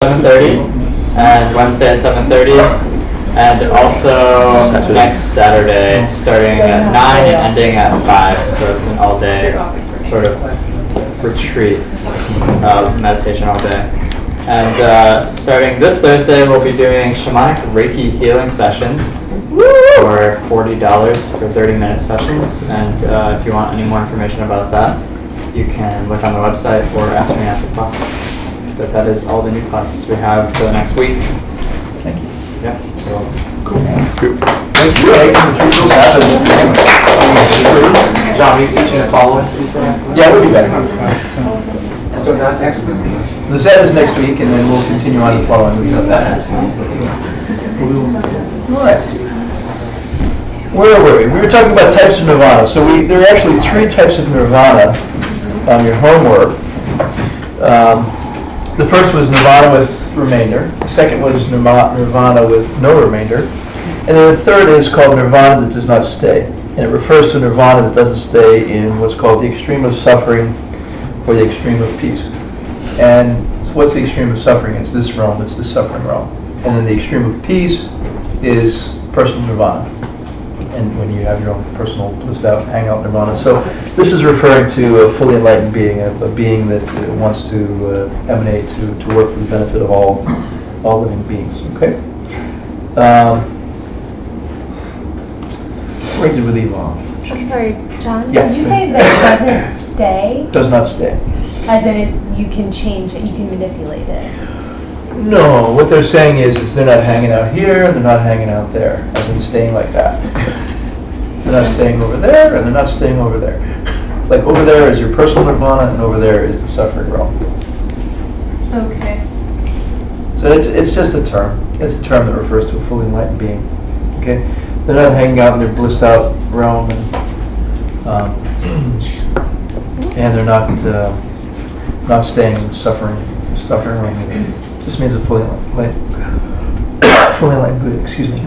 7:30, and Wednesday at 7:30, and also next Saturday starting at 9 and ending at 5. So it's an all-day sort of retreat of meditation all day. And starting this Thursday, we'll be doing shamanic Reiki healing sessions for $40 for 30-minute sessions. And if you want any more information about that, you can look on the website or ask me after class. But that is all the new classes we have for the next week. Thank you. Yeah. So, cool. Thank you. John, are you teaching the following Tuesday? Yeah, we'll be back. So not next week. The set is next week, and then we'll continue on the following week. All right. Where were we? We were talking about types of nirvana. So there are actually 3 types of nirvana on your homework. The first was nirvana with remainder. The second was nirvana with no remainder. And then the third is called nirvana that does not stay. And it refers to nirvana that doesn't stay in what's called the extreme of suffering or the extreme of peace. And what's the extreme of suffering? It's this realm, it's the suffering realm. And then the extreme of peace is personal nirvana. And when you have your own personal blissed out hangout nirvana. So this is referring to a fully enlightened being, a being that wants to emanate, to work for the benefit of all living beings. Okay? Where did we leave off? I'm sorry, John. Yeah. Did you say that it doesn't stay? Does not stay. As in you can change it, you can manipulate it. No, what they're saying is they're not hanging out here, they're not hanging out there, as in staying like that. They're not staying over there, and they're not staying over there. Like over there is your personal nirvana, and over there is the suffering realm. Okay. So it's just a term. It's a term that refers to a fully enlightened being. Okay, they're not hanging out in their blissed out realm, and they're not staying in the suffering realm. It just means a fully enlightened Buddha. Excuse me.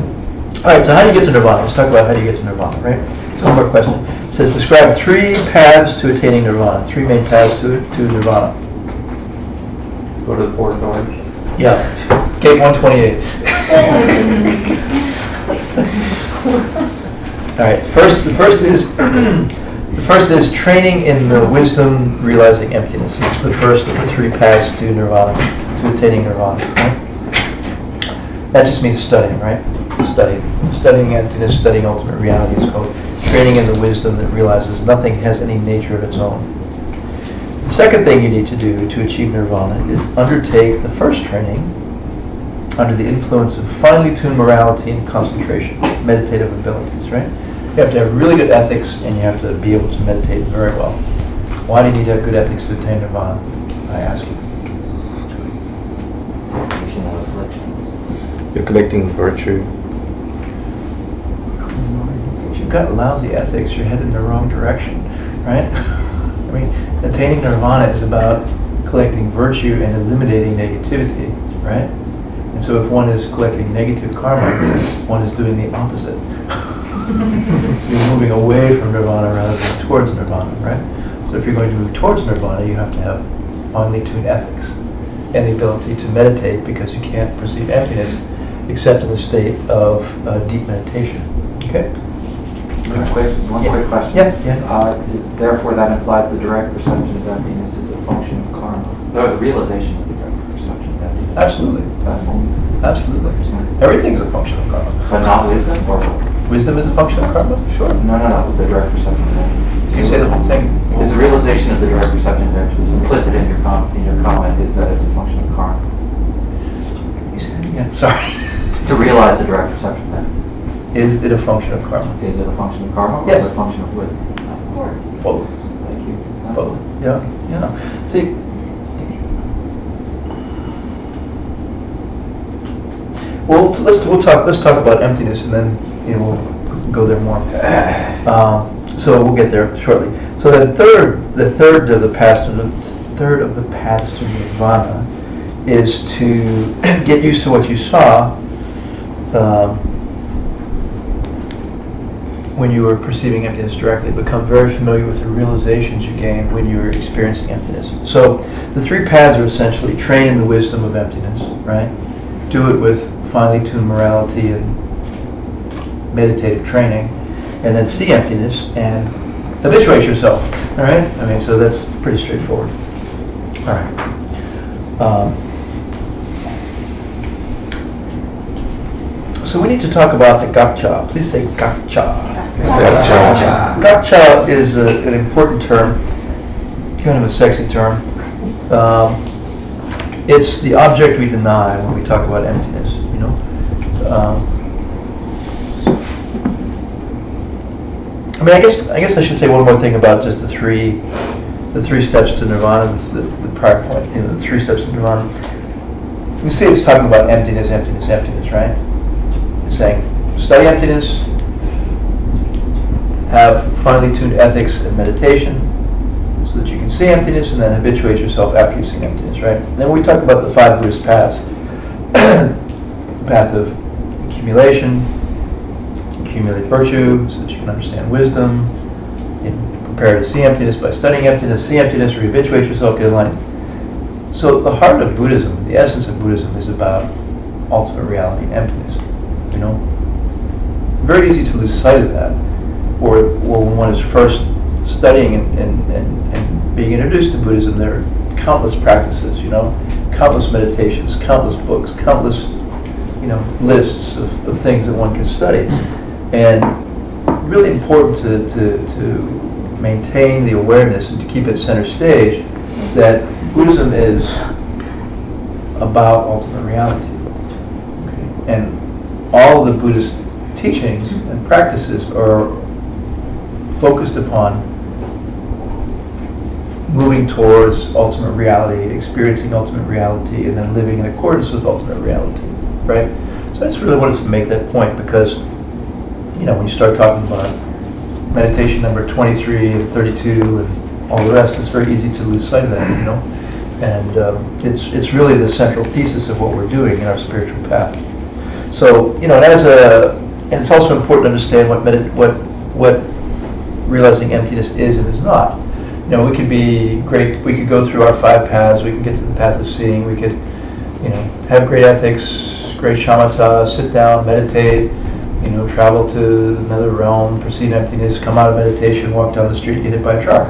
All right. So how do you get to nirvana? Let's talk about how do you get to nirvana, right? So one more question. It says describe 3 paths to attaining nirvana. 3 main paths to nirvana. Go to the 4th door. Yeah. Gate 128. All right. The first is training in the wisdom realizing emptiness. It's the first of the 3 paths to nirvana, to attaining nirvana. Right? That just means studying, right? Studying emptiness, studying ultimate reality is called training in the wisdom that realizes nothing has any nature of its own. The second thing you need to do to achieve nirvana is undertake the first training under the influence of finely tuned morality and concentration, meditative abilities, right? You have to have really good ethics, and you have to be able to meditate very well. Why do you need to have good ethics to attain nirvana? I ask you. Cessation of afflictions. You're collecting virtue. If you've got lousy ethics, you're headed in the wrong direction, right? I mean, attaining nirvana is about collecting virtue and eliminating negativity, right? And so if one is collecting negative karma, one is doing the opposite. So you're moving away from nirvana rather than towards nirvana, right? So if you're going to move towards nirvana, you have to have finely tuned ethics and the ability to meditate, because you can't perceive emptiness except in a state of deep meditation. Okay? One quick question. Yeah. Therefore, that implies the direct perception of emptiness is a function of karma. No, the realization of the direct perception of emptiness. Absolutely. Absolutely. Everything's a function of karma. But not wisdom, or Wisdom is a function of karma? Sure. no, the direct perception of emptiness. You say the whole thing. Is the realization of the direct perception of emptiness implicit in your comment is that it's a function of karma? You said it again. Sorry. To realize the direct perception of emptiness. Is it a function of karma? Is it a function of karma, or Yes. is it a function of wisdom? Of course. Both. Thank you. Both. Yeah. See, let's talk about emptiness, and then we'll go there more. So we'll get there shortly. So the third of the paths to nirvana is to get used to what you saw. when you are perceiving emptiness directly. Become very familiar with the realizations you gain when you're experiencing emptiness. So the three paths are essentially train in the wisdom of emptiness, right? Do it with finely tuned morality and meditative training, and then see emptiness and habituate yourself, all right? I mean, so that's pretty straightforward. All right. So we need to talk about the gotcha. Please say gotcha. Gotcha. Gotcha is an important term, kind of a sexy term. It's the object we deny when we talk about emptiness, you know. I mean, I guess I should say one more thing about just the three steps to nirvana. The prior point, you know, the 3 steps to nirvana. We see it's talking about emptiness, emptiness, emptiness, right? It's saying study emptiness, have finely tuned ethics and meditation, so that you can see emptiness, and then habituate yourself after you've seen emptiness, right? And then we talk about the 5 Buddhist paths: the path of accumulation. Accumulate virtue so that you can understand wisdom, and prepare to see emptiness by studying emptiness, see emptiness, re-habituate yourself, get enlightened. So the heart of Buddhism, the essence of Buddhism, is about ultimate reality, emptiness, you know. Very easy to lose sight of that, or when one is first studying and being introduced to Buddhism, there are countless practices, you know, countless meditations, countless books, countless, you know, lists of things that one can study. And really important to maintain the awareness and to keep it center stage that Buddhism is about ultimate reality. Okay? And all of the Buddhist teachings and practices are focused upon moving towards ultimate reality, experiencing ultimate reality, and then living in accordance with ultimate reality, right? So I just really wanted to make that point because, you know, when you start talking about meditation number 23 and 32 and all the rest, it's very easy to lose sight of that, you know. And it's really the central thesis of what we're doing in our spiritual path. So, you know, and it's also important to understand what realizing emptiness is and is not. You know, we could go through our 5 paths, we can get to the path of seeing, we could, you know, have great ethics, great shamatha, sit down, meditate, you know, travel to another realm, perceive emptiness, come out of meditation, walk down the street, get hit by a truck,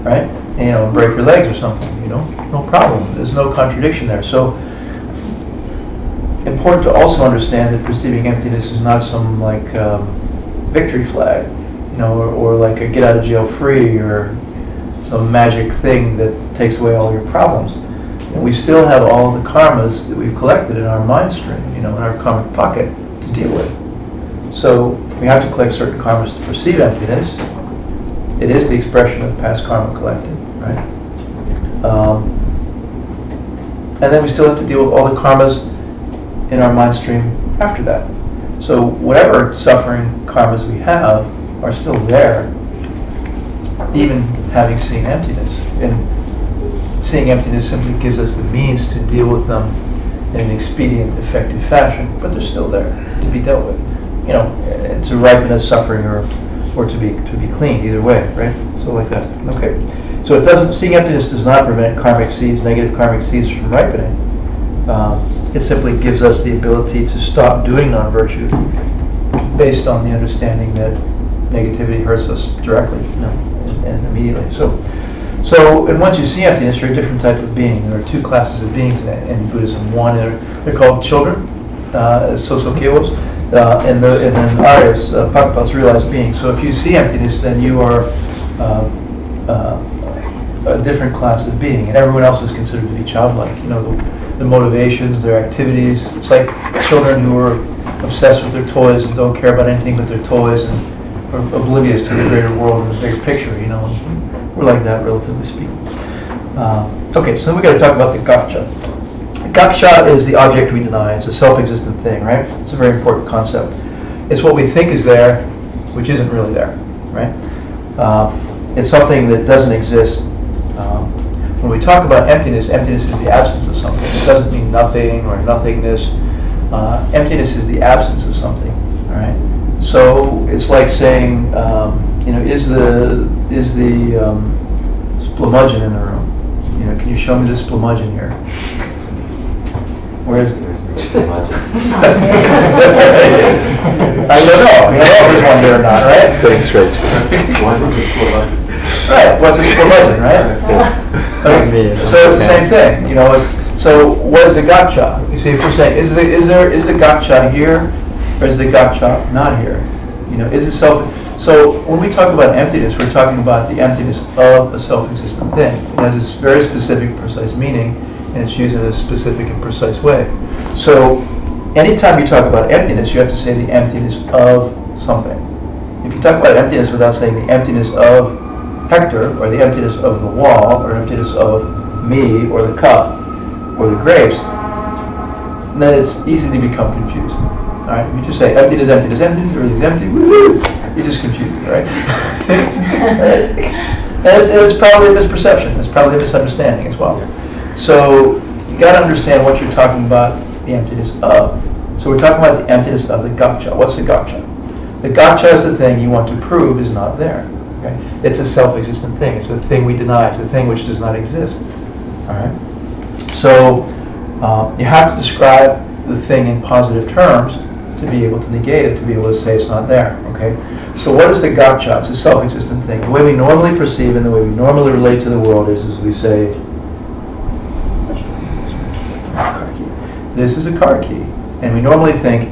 right? And, you know, break your legs or something, you know, no problem. There's no contradiction there. So, important to also understand that perceiving emptiness is not some like victory flag, you know, or like a get out of jail free or some magic thing that takes away all your problems. And we still have all the karmas that we've collected in our mind stream, you know, in our karmic pocket to deal with. So we have to collect certain karmas to perceive emptiness. It is the expression of past karma collected, right? And then we still have to deal with all the karmas in our mind stream after that. So whatever suffering karmas we have are still there, even having seen emptiness. And seeing emptiness simply gives us the means to deal with them in an expedient, effective fashion, but they're still there to be dealt with. You know, to ripen as suffering or to be cleaned, either way, right? So like that. Okay. So seeing emptiness does not prevent karmic seeds, negative karmic seeds from ripening. It simply gives us the ability to stop doing non-virtue based on the understanding that negativity hurts us directly, you know, and immediately. So and once you see emptiness, you're a different type of being. There are 2 classes of beings in Buddhism. One, they're called children, sosokyos, and then Aryas, Pakpa's realized beings. So if you see emptiness, then you are a different class of being, and everyone else is considered to be childlike. You know, the motivations, their activities. It's like children who are obsessed with their toys and don't care about anything but their toys and are oblivious to the greater world and the bigger picture, you know. We're like that, relatively speaking. Okay, so then we got to talk about the gotcha. Gotcha is the object we deny. It's a self-existent thing, right? It's a very important concept. It's what we think is there, which isn't really there, right? It's something that doesn't exist. When we talk about emptiness, emptiness is the absence of something. It doesn't mean nothing or nothingness. Emptiness is the absence of something, all right? So it's like saying, is the splumudgeon in the room? Can you show me the splumudgeon here? Where is it? Too much. I don't know. I don't know if there's one here or not, right? Thanks, Rich. What is this for? Right. What's a splumudgeon, right? Okay. So it's the same thing. So what is the gotcha? You see, if we're saying, is the gotcha here, or is the gotcha not here? Is it self? So when we talk about emptiness, we're talking about the emptiness of a self-existent thing. It has its very specific, precise meaning, and it's used in a specific and precise way. So anytime you talk about emptiness, you have to say the emptiness of something. If you talk about emptiness without saying the emptiness of Hector, or the emptiness of the wall, or emptiness of me, or the cup, or the grapes, then it's easy to become confused. All right, if you just say emptiness, emptiness, emptiness, everything's empty, woo-hoo, you're just confused, right? And it's probably a misperception. It's probably a misunderstanding as well. So you got to understand what you're talking about the emptiness of. So we're talking about the emptiness of the gotcha. What's the gotcha? The gotcha is the thing you want to prove is not there. Okay? It's a self-existent thing. It's the thing we deny. It's the thing which does not exist. All right. So you have to describe the thing in positive terms to be able to negate it, to be able to say it's not there. Okay. So what is the gotcha? It's a self-existent thing. The way we normally perceive and the way we normally relate to the world is we say, this is a car key. And we normally think,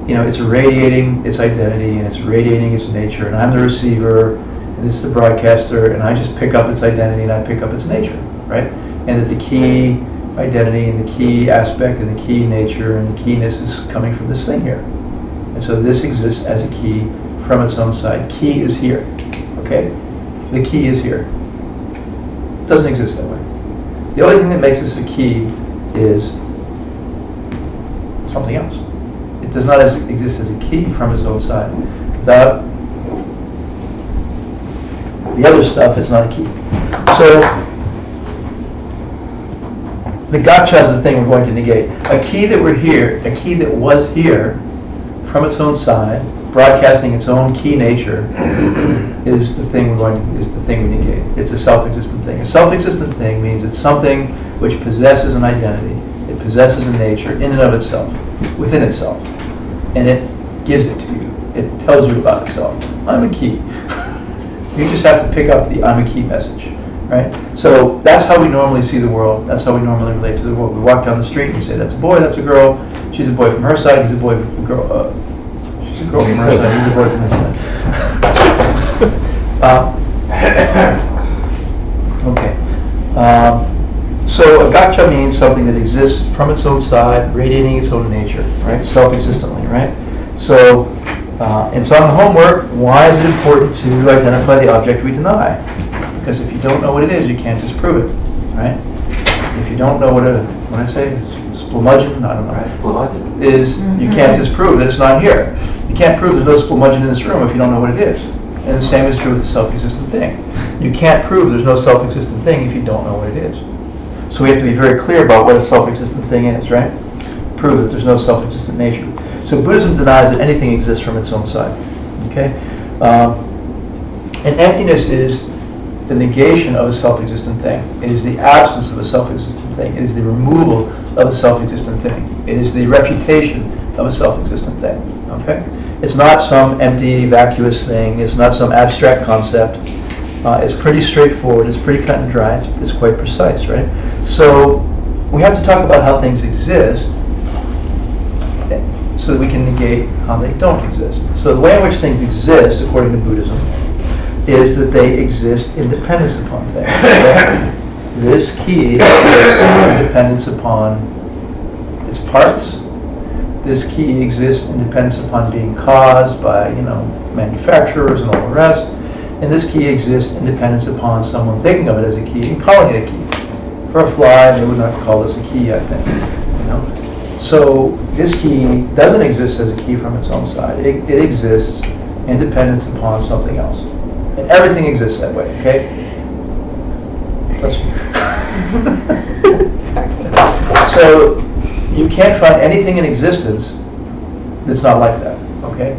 it's radiating its identity and it's radiating its nature, and I'm the receiver and this is the broadcaster, and I just pick up its identity and I pick up its nature, right? And that the key identity and the key aspect and the key nature and the keyness is coming from this thing here. And so this exists as a key from its own side. Key is here, okay? The key is here. It doesn't exist that way. The only thing that makes this a key is something else. It does not exist as a key from its own side. Without the other stuff, it's not a key. So the gotcha is the thing we're going to negate. A key that was here from its own side, broadcasting its own key nature, is the thing we negate. It's a self-existent thing. A self-existent thing means it's something which possesses an identity. It possesses a nature in and of itself, within itself, and it gives it to you. It tells you about itself. I'm a key. You just have to pick up the I'm a key message, right? So that's how we normally see the world. That's how we normally relate to the world. We walk down the street and we say, that's a boy, that's a girl. She's a boy from her side, he's a boy from a girl. She's a girl from her side, he's a boy from his side. Okay. So a gotcha means something that exists from its own side, radiating its own nature, right? Self-existently, right? So, and so on the homework, why is it important to identify the object we deny? Because if you don't know what it is, you can't disprove it, right? If you don't know what I say, splumudgeon, I don't know, Right, splumudgeon. is you can't disprove that it's not here. You can't prove there's no splumudgeon in this room if you don't know what it is. And the same is true with the self-existent thing. You can't prove there's no self-existent thing if you don't know what it is. So we have to be very clear about what a self-existent thing is, right? Prove that there's no self-existent nature. So Buddhism denies that anything exists from its own side, okay? And emptiness is the negation of a self-existent thing. It is the absence of a self-existent thing. It is the removal of a self-existent thing. It is the refutation of a self-existent thing, okay? It's not some empty, vacuous thing. It's not some abstract concept. It's pretty straightforward. It's pretty cut and dry. It's quite precise, right? So we have to talk about how things exist so that we can negate how they don't exist. So the way in which things exist, according to Buddhism, is that they exist in dependence upon things. Okay? This key exists in dependence upon its parts. This key exists in dependence upon being caused by, manufacturers and all the rest. And this key exists in dependence upon someone thinking of it as a key and calling it a key. For a fly, they would not call this a key, I think. So this key doesn't exist as a key from its own side. It exists in dependence upon something else. And everything exists that way, okay? So you can't find anything in existence that's not like that, okay?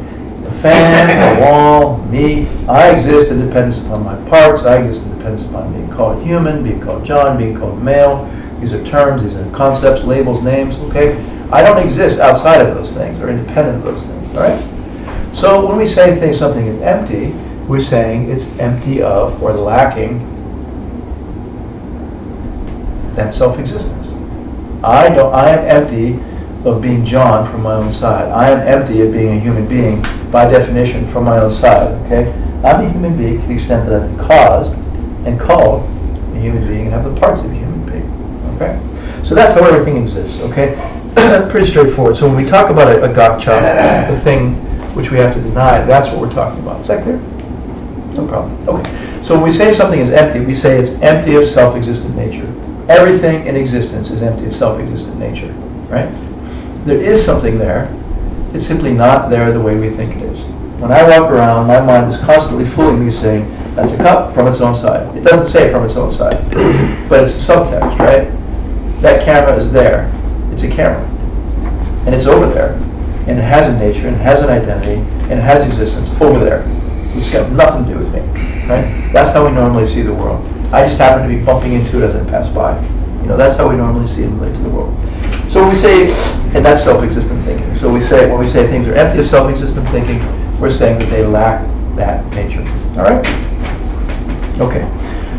fan, a wall, me. I exist in dependence upon my parts. I exist in dependence upon being called human, being called John, being called male. These are terms, these are concepts, labels, names, okay? I don't exist outside of those things or independent of those things, all right? So when we say something is empty, we're saying it's empty of or lacking that self-existence. I am empty of being John from my own side. I am empty of being a human being by definition from my own side, okay? I'm a human being to the extent that I've been caused and called a human being and have the parts of a human being, okay? So that's how everything exists, okay? Pretty straightforward. So when we talk about a gotcha, the thing which we have to deny, that's what we're talking about. Is that clear? No problem. Okay. So when we say something is empty, we say it's empty of self-existent nature. Everything in existence is empty of self-existent nature, right? There is something there. It's simply not there the way we think it is. When I walk around, my mind is constantly fooling me saying, that's a cup from its own side. It doesn't say from its own side, but it's a subtext, right? That camera is there. It's a camera. And it's over there. And it has a nature, and it has an identity, and it has existence over there. It's got nothing to do with me, right? That's how we normally see the world. I just happen to be bumping into it as I pass by. You know, that's how we normally see and relate to the world. So when we say, and that's self-existent thinking. So when we say things are empty of self-existent thinking, we're saying that they lack that nature. All right? Okay,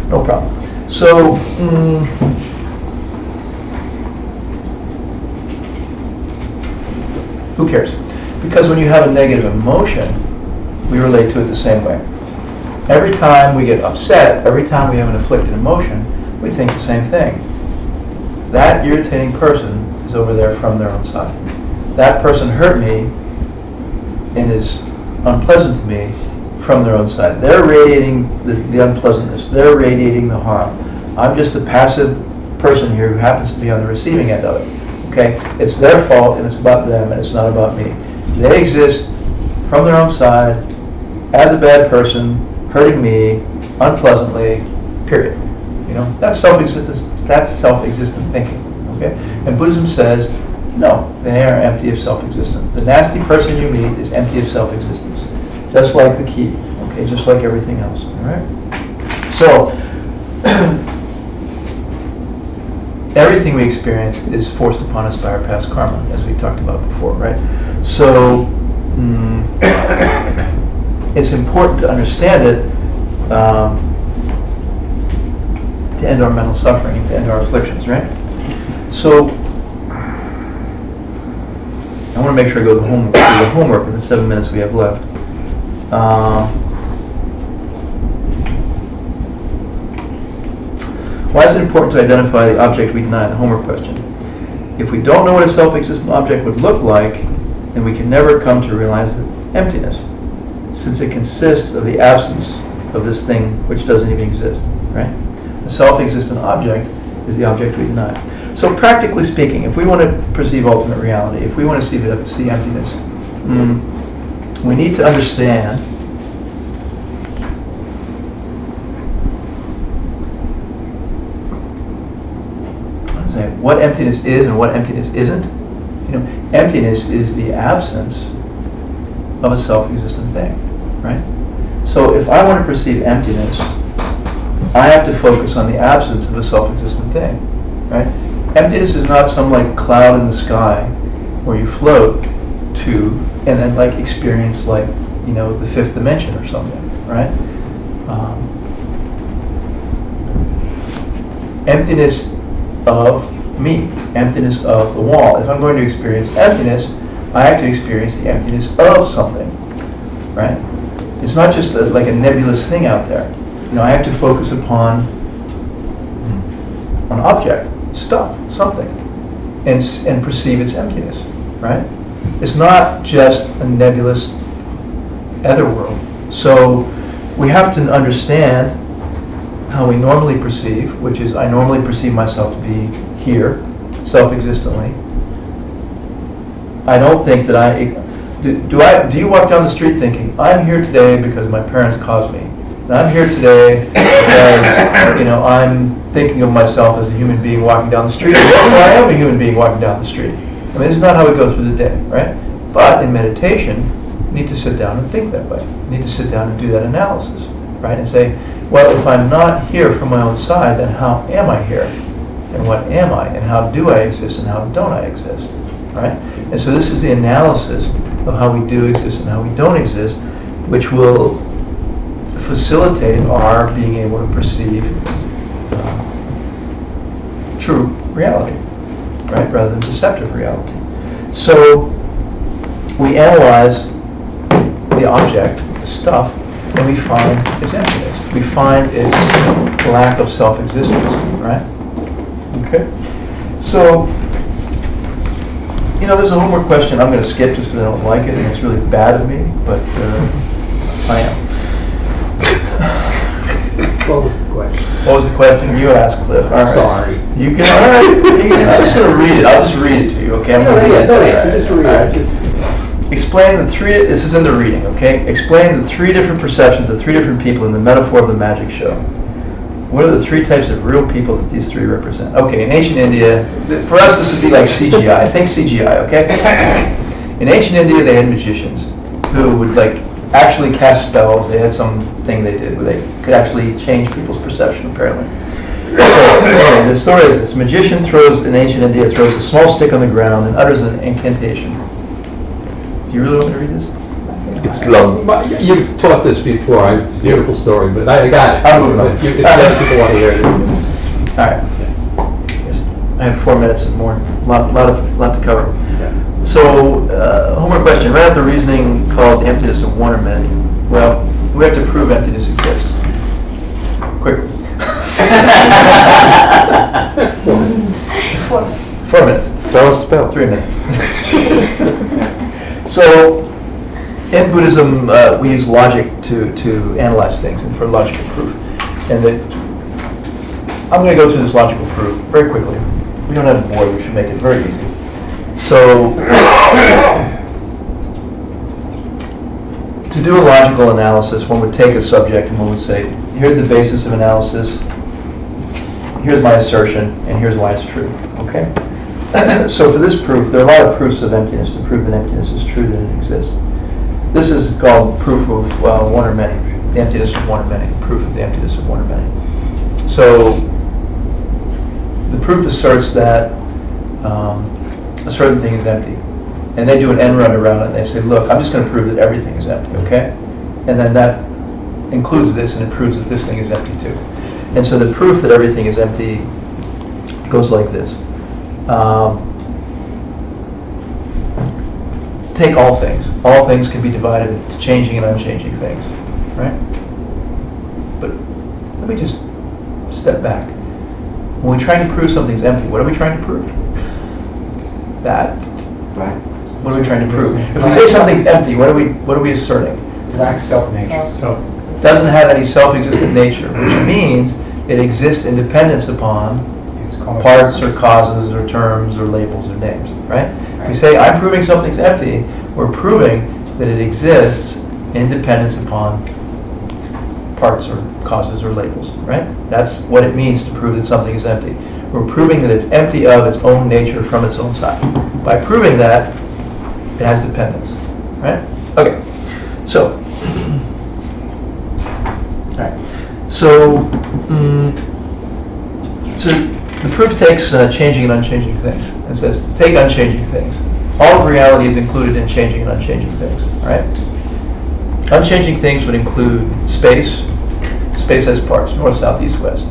no problem. So, who cares? Because when you have a negative emotion, we relate to it the same way. Every time we get upset, every time we have an afflicted emotion, we think the same thing. That irritating person is over there from their own side. That person hurt me and is unpleasant to me from their own side. They're radiating the unpleasantness. They're radiating the harm. I'm just the passive person here who happens to be on the receiving end of it. Okay? It's their fault and it's about them and it's not about me. They exist from their own side as a bad person, hurting me unpleasantly, period. You know, that's self-existent thinking. Okay? And Buddhism says, no, they are empty of self-existence. The nasty person you meet is empty of self-existence. Just like the key, okay, just like everything else. Alright? So everything we experience is forced upon us by our past karma, as we talked about before, right? So it's important to understand it to end our mental suffering and to end our afflictions, right? So I want to make sure I go to the homework in the 7 minutes we have left. Why is it important to identify the object we deny? The homework question. If we don't know what a self-existent object would look like, then we can never come to realize the emptiness, since it consists of the absence of this thing which doesn't even exist, right? The self-existent object is the object we deny. So practically speaking, if we want to perceive ultimate reality, if we want to see emptiness, we need to understand what emptiness is and what emptiness isn't. You know, emptiness is the absence of a self-existent thing, right? So if I want to perceive emptiness, I have to focus on the absence of a self-existent thing, right? Emptiness is not some like cloud in the sky where you float to and then like experience like, you know, the fifth dimension or something, right? Emptiness of me, emptiness of the wall. If I'm going to experience emptiness, I have to experience the emptiness of something, right? It's not just like a nebulous thing out there. You know, I have to focus upon an object, stuff, something, and perceive its emptiness, right? It's not just a nebulous otherworld. So we have to understand how we normally perceive, which is I normally perceive myself to be here, self-existently. I don't think that do you walk down the street thinking, I'm here today because my parents caused me. And I'm here today because, you know, I'm thinking of myself as a human being walking down the street. Well, I am a human being walking down the street. I mean, this is not how we go through the day, right? But in meditation, need to sit down and think that way. You need to sit down and do that analysis, right? And say, well, if I'm not here from my own side, then how am I here? And what am I? And how do I exist and how don't I exist, right? And so this is the analysis of how we do exist and how we don't exist, which will facilitate our being able to perceive true reality, right, rather than deceptive reality. So we analyze the object, the stuff, and we find its emptiness. We find its lack of self-existence, right? Okay. So, there's a homework question I'm going to skip just because I don't like it, and it's really bad of me, but I am. What was the question? You asked, Cliff. All right. Sorry. You can. All right. I'm just going to read it. I'll just read it to you, okay? I'm going to read it. Don't answer. Just read it. Explain the three. This is in the reading, okay? Explain the three different perceptions of three different people in the metaphor of the magic show. What are the three types of real people that these three represent? Okay, in ancient India, for us this would be like CGI. Think CGI, okay? In ancient India, they had magicians who would actually cast spells. They had something they did where they could actually change people's perception, apparently. So, anyway, the story is this: a magician in ancient India throws a small stick on the ground and utters an incantation. Do you really want me to read this? It's long. You've taught this before. It's a beautiful story, but I got it. I'm moving on. If people want to hear this. All right. Yes, I have 4 minutes and more. Lot to cover. So, homework question. Write out the reasoning called the emptiness of one or many. Well, we have to prove emptiness exists. Quick. 4 minutes. Don't spell. 3 minutes. So, in Buddhism, we use logic to analyze things and for logical proof. And I'm going to go through this logical proof very quickly. We don't have a board, we should make it very easy. So, to do a logical analysis, one would take a subject and one would say, here's the basis of analysis, here's my assertion, and here's why it's true. Okay? So for this proof, there are a lot of proofs of emptiness to prove that emptiness is true, that it exists. This is called proof of one or many, the emptiness of one or many, proof of the emptiness of one or many. So the proof asserts that a certain thing is empty. And they do an end run around it, and they say, look, I'm just going to prove that everything is empty, okay? And then that includes this, and it proves that this thing is empty too. And so the proof that everything is empty goes like this. Take all things. All things can be divided into changing and unchanging things, right? But let me just step back. When we try to prove something's empty, what are we trying to prove? That. Right. What are we trying to prove? If we say something's empty, what are we asserting? Lacks self-nature. It doesn't have any self-existent nature, which means it exists in dependence upon parts or causes or terms or labels or names, right? If we say I'm proving something's empty, we're proving that it exists in dependence upon parts or causes or labels, right? That's what it means to prove that something is empty. We're proving that it's empty of its own nature from its own side. By proving that, it has dependence, right? Okay, so, all right. So the proof takes changing and unchanging things. It says, take unchanging things. All of reality is included in changing and unchanging things, right? Unchanging things would include space. Space has parts, north, south, east, west.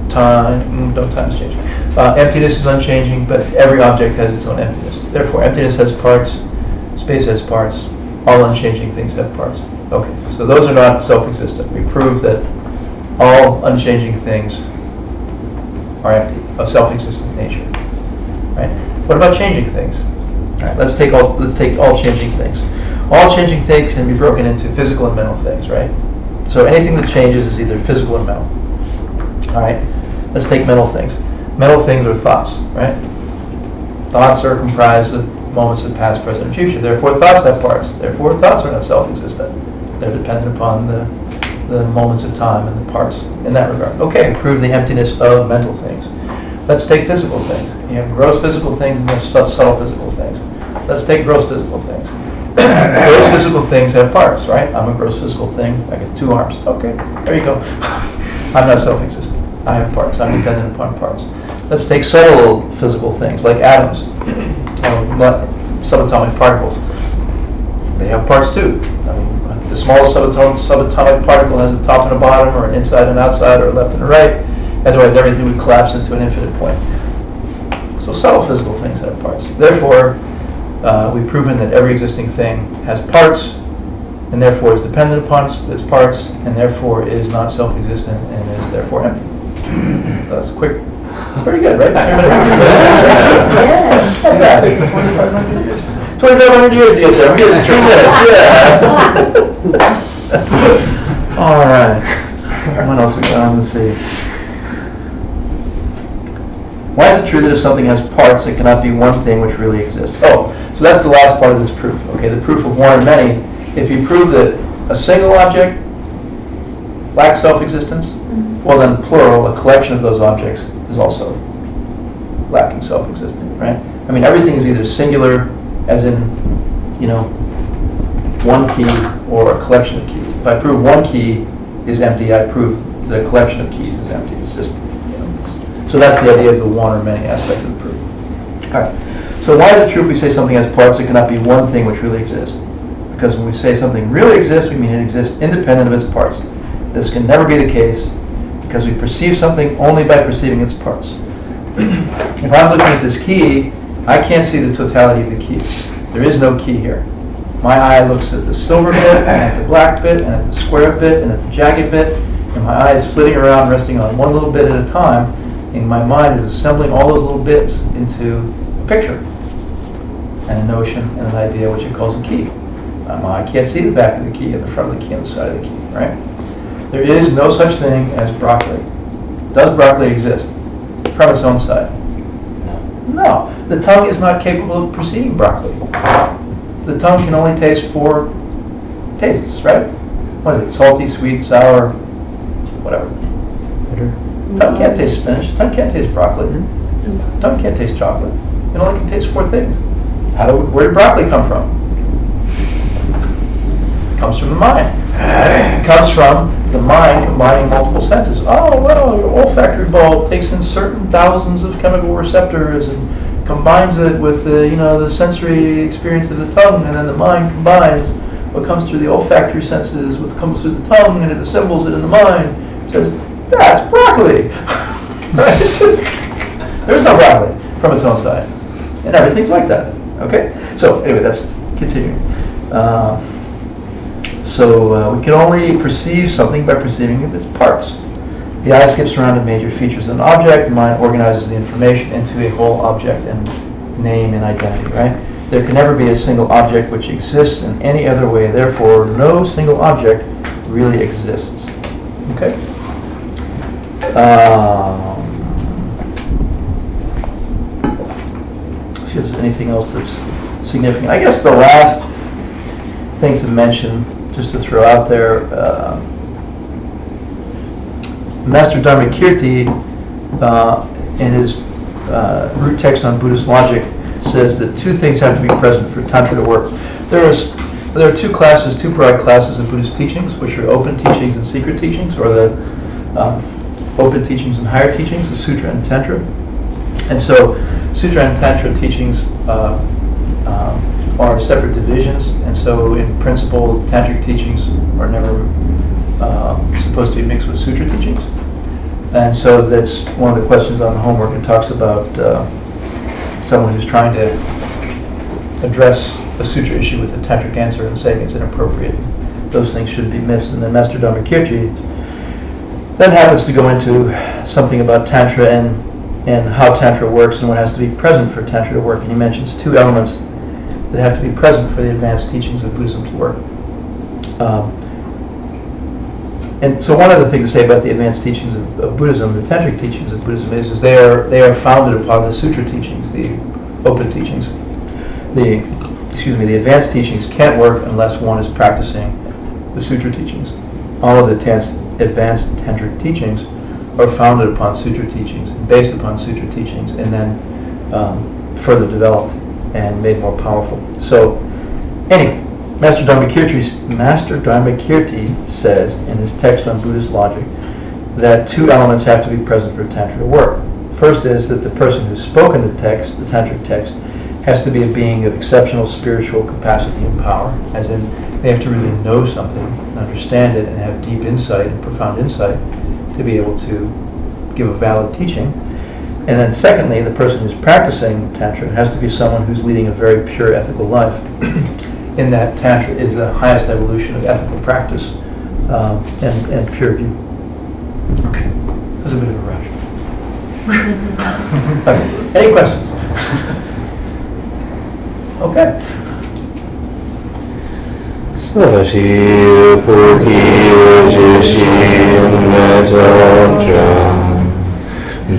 Time, no time's changing. Emptiness is unchanging, but every object has its own emptiness. Therefore, emptiness has parts, space has parts, all unchanging things have parts. Okay, so those are not self-existent. We prove that all unchanging things are empty, of self-existent nature. Right? What about changing things? All right, let's take all changing things. All changing things can be broken into physical and mental things, right? So anything that changes is either physical or mental. All right, let's take mental things. Mental things are thoughts, right? Thoughts are comprised of moments of past, present, and future. Therefore, thoughts have parts. Therefore, thoughts are not self-existent. They're dependent upon the moments of time and the parts in that regard. Okay, prove the emptiness of mental things. Let's take physical things. You have gross physical things and there's subtle physical things. Let's take gross physical things. Gross physical things have parts, right? I'm a gross physical thing. I get 2 arms. Okay, there you go. I'm not self-existent. I have parts. I'm dependent upon parts. Let's take subtle physical things like atoms, subatomic particles. They have parts too. I mean, the smallest subatomic particle has a top and a bottom, or an inside and outside, or a left and a right. Otherwise, everything would collapse into an infinite point. So subtle physical things have parts. Therefore, we've proven that every existing thing has parts, and therefore is dependent upon its parts, and therefore is not self-existent, and is therefore empty. So that's quick. Pretty good, right? Yeah. 2,500 years to get there. I'm getting 3 minutes, yeah. All right. What else we got? Let's see. Why is it true that if something has parts, it cannot be one thing which really exists? Oh, so that's the last part of this proof. Okay, the proof of one or many. If you prove that a single object lacks self-existence, well then plural, a collection of those objects, is also lacking self-existent, right? I mean, everything is either singular, as in, one key, or a collection of keys. If I prove one key is empty, I prove the collection of keys is empty. It's just, So that's the idea of the one or many aspect of the proof. All right. So why is it true if we say something has parts, it cannot be one thing which really exists? Because when we say something really exists, we mean it exists independent of its parts. This can never be the case, because we perceive something only by perceiving its parts. If I'm looking at this key, I can't see the totality of the key. There is no key here. My eye looks at the silver bit, and at the black bit, and at the square bit, and at the jagged bit, and my eye is flitting around, resting on one little bit at a time, and my mind is assembling all those little bits into a picture, and a notion, and an idea, which it calls a key. My eye can't see the back of the key, and the front of the key, and the side of the key, right? There is no such thing as broccoli. Does broccoli exist from its own side? No. The tongue is not capable of perceiving broccoli. The tongue can only taste 4 tastes, right? What is it? Salty, sweet, sour, whatever. Tongue can't taste spinach. Tongue can't taste broccoli. Tongue can't taste chocolate. It only can taste 4 things. Where did broccoli come from? It comes from the mind. It comes from the mind combining multiple senses. Oh, well, your olfactory bulb takes in certain thousands of chemical receptors and combines it with the sensory experience of the tongue, and then the mind combines what comes through the olfactory senses with what comes through the tongue, and it assembles it in the mind. It says, that's broccoli. There's no broccoli from its own side. And everything's like that. Okay? So, anyway, that's continuing. So we can only perceive something by perceiving its parts. The eye skips around to major features of an object. The mind organizes the information into a whole object and name and identity, right? There can never be a single object which exists in any other way. Therefore, no single object really exists. Okay? See if there's anything else that's significant. I guess the last thing to mention, just to throw out there, Master Dharmakirti, in his root text on Buddhist logic, says that 2 things have to be present for Tantra to work. There are 2 broad classes of Buddhist teachings, which are open teachings and secret teachings, or the open teachings and higher teachings, the Sutra and Tantra. And so, Sutra and Tantra teachings are separate divisions, and so in principle, tantric teachings are never supposed to be mixed with sutra teachings. And so that's one of the questions on the homework. It talks about someone who's trying to address a sutra issue with a tantric answer and saying it's inappropriate. Those things shouldn't be mixed. And then Master Dharmakirti then happens to go into something about Tantra and how Tantra works and what has to be present for Tantra to work. And he mentions 2 elements that have to be present for the advanced teachings of Buddhism to work. And so one other thing to say about the advanced teachings of Buddhism, the tantric teachings of Buddhism, is they are founded upon the sutra teachings, the open teachings. The advanced teachings can't work unless one is practicing the sutra teachings. All of the advanced tantric teachings are founded upon sutra teachings, based upon sutra teachings, and then further developed and made more powerful. So Anyway, Master Dharmakirti says in his text on Buddhist logic that two elements have to be present for Tantra to work. First is that the person who's spoken the text, the Tantric text, has to be a being of exceptional spiritual capacity and power, as in they have to really know something, understand it, and have deep insight and profound insight to be able to give a valid teaching. And then secondly, the person who's practicing Tantra has to be someone who's leading a very pure ethical life, in that Tantra is the highest evolution of ethical practice and pure view. Okay, that was a bit of a rush. Okay. Any questions? Okay. Sashi Purki Jishi Natatra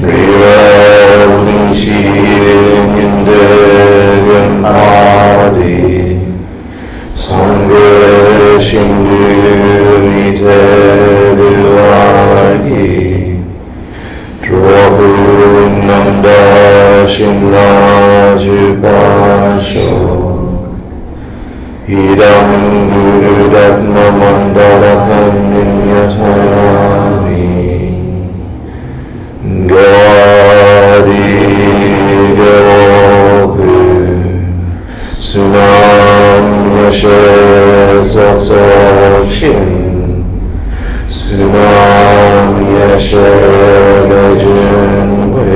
Briva Nishi Nindagan Adi Sangha Shindu Nita Dilaki Drobu Nanda Shimrajupasho Idam Guru Datma Mandalatam Ninyatami Gadi Garohu Sunam Yasha Zakshin Sunam Yasha Gajanwe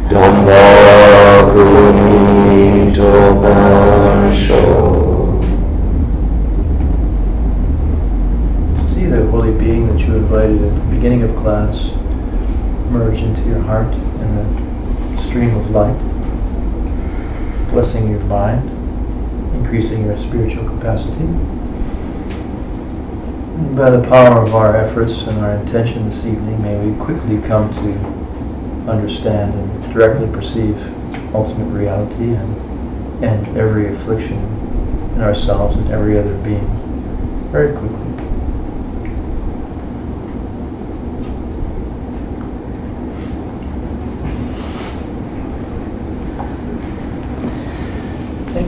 Dhamma Kunito Parsho. See the holy being that you invited at the beginning of class merge into your heart in the stream of light, blessing your mind, increasing your spiritual capacity. And by the power of our efforts and our intention this evening, may we quickly come to understand and directly perceive ultimate reality and every affliction in ourselves and every other being very quickly.